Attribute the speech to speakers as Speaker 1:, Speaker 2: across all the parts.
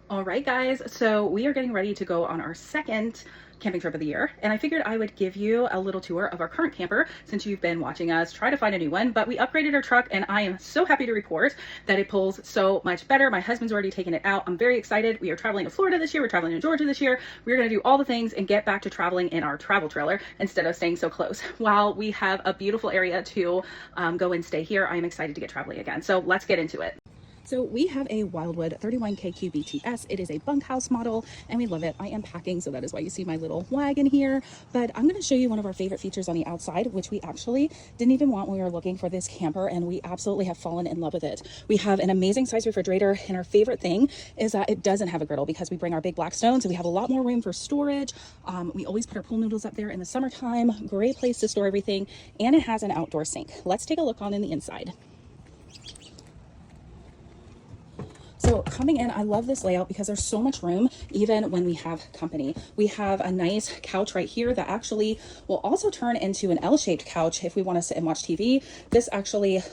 Speaker 1: All right, guys, so we are getting ready to go on our second camping trip of the year, and I figured I would give you a little tour of our current camper since you've been watching us try to find a new one. But we upgraded our truck, and I am so happy to report that it pulls so much better. My husband's already taken it out. I'm very excited. We are traveling to Florida this year. We're traveling to Georgia this year. We're going to do all the things and get back to traveling in our travel trailer instead of staying so close. While we have a beautiful area to go and stay here, I am excited to get traveling again. So let's get into it. So we have a Wildwood 31KQBTS. It is a bunkhouse model and we love it. I am packing, so that is why you see my little wagon here. But I'm going to show you one of our favorite features on the outside, which we actually didn't even want when we were looking for this camper, and we absolutely have fallen in love with it. We have an amazing size refrigerator, and our favorite thing is that it doesn't have a griddle because we bring our big Blackstone, so we have a lot more room for storage. We always put our pool noodles up there in the summertime. Great place to store everything, and it has an outdoor sink. Let's take a look on in the inside. So coming in, I love this layout because there's so much room even when we have company. We have a nice couch right here that actually will also turn into an L-shaped couch if we want to sit and watch TV. This actually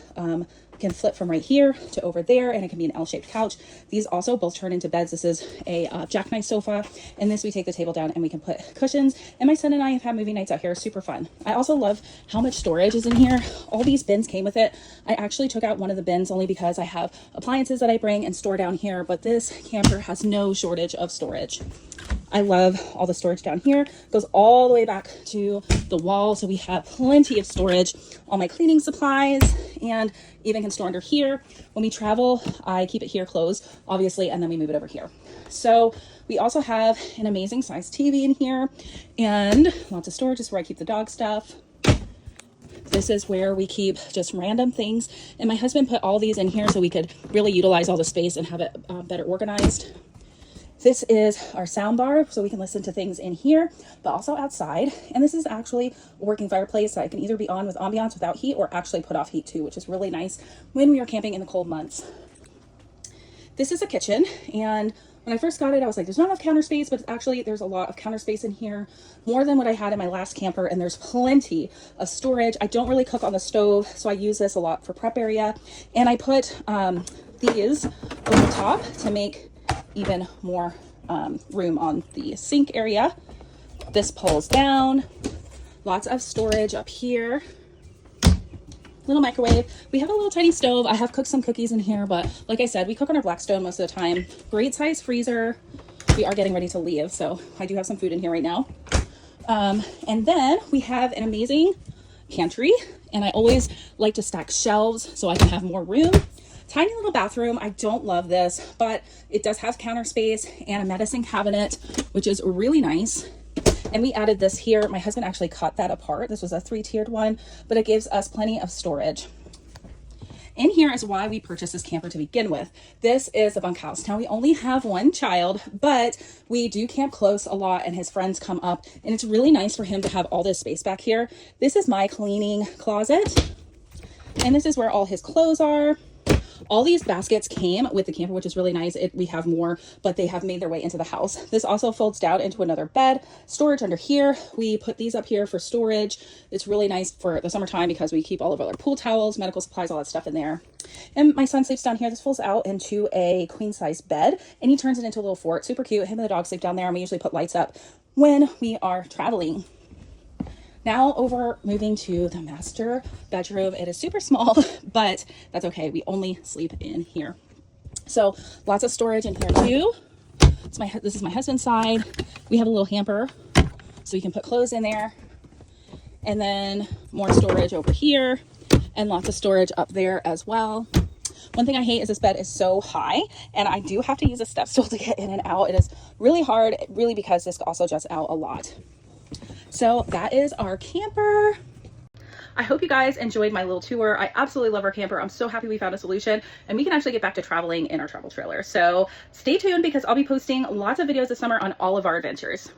Speaker 1: can flip from right here to over there, and it can be an L-shaped couch. These also both turn into beds. This is a jackknife sofa, and this we take the table down and we can put cushions. And my son and I have had movie nights out here. Super fun. I also love how much storage is in here. All these bins came with it. I actually took out one of the bins only because I have appliances that I bring and store down here, but this camper has no shortage of storage. I love all the storage down here. It goes all the way back to the wall, so we have plenty of storage. All my cleaning supplies, and even can store under here. When we travel, I keep it here closed, obviously, and then we move it over here. So we also have an amazing size TV in here, and lots of storage. This is where I keep the dog stuff. This is where we keep just random things, and my husband put all these in here so we could really utilize all the space and have it better organized. This is our sound bar, so we can listen to things in here, but also outside. And this is actually a working fireplace that I can either be on with ambiance without heat or actually put off heat too, which is really nice when we are camping in the cold months. This is a kitchen, and when I first got it, I was like, there's not enough counter space, but actually there's a lot of counter space in here, more than what I had in my last camper, and there's plenty of storage. I don't really cook on the stove, so I use this a lot for prep area. And I put these over the top to make even more room on the sink area. This pulls down. Lots of storage up here. Little microwave. We have a little tiny stove. I have cooked some cookies in here, but like I said, we cook on our Blackstone most of the time. Great size freezer. We are getting ready to leave, so I do have some food in here right now. And then we have an amazing pantry, and I always like to stack shelves so I can have more room. Tiny little bathroom. I don't love this, but it does have counter space and a medicine cabinet, which is really nice. And we added this here. My husband actually cut that apart. This was a 3-tiered one, but it gives us plenty of storage. In here is why we purchased this camper to begin with. This is a bunkhouse. Now we only have one child, but we do camp close a lot and his friends come up, and it's really nice for him to have all this space back here. This is my cleaning closet, and this is where all his clothes are. All these baskets came with the camper, which is really nice. We have more, but they have made their way into the house. This also folds down into another bed. Storage under here. We put these up here for storage. It's really nice for the summertime because we keep all of our pool towels, medical supplies, all that stuff in there. And my son sleeps down here. This folds out into a queen size bed, and he turns it into a little fort. Super cute. Him and the dog sleep down there, and we usually put lights up when we are traveling. Now moving to the master bedroom. It is super small, but that's okay. We only sleep in here. So lots of storage in here too. This is my husband's side. We have a little hamper so you can put clothes in there. And then more storage over here and lots of storage up there as well. One thing I hate is this bed is so high, and I do have to use a step stool to get in and out. It is really hard, really, because this also juts out a lot. So that is our camper. I hope you guys enjoyed my little tour. I absolutely love our camper. I'm so happy we found a solution and we can actually get back to traveling in our travel trailer. So stay tuned because I'll be posting lots of videos this summer on all of our adventures.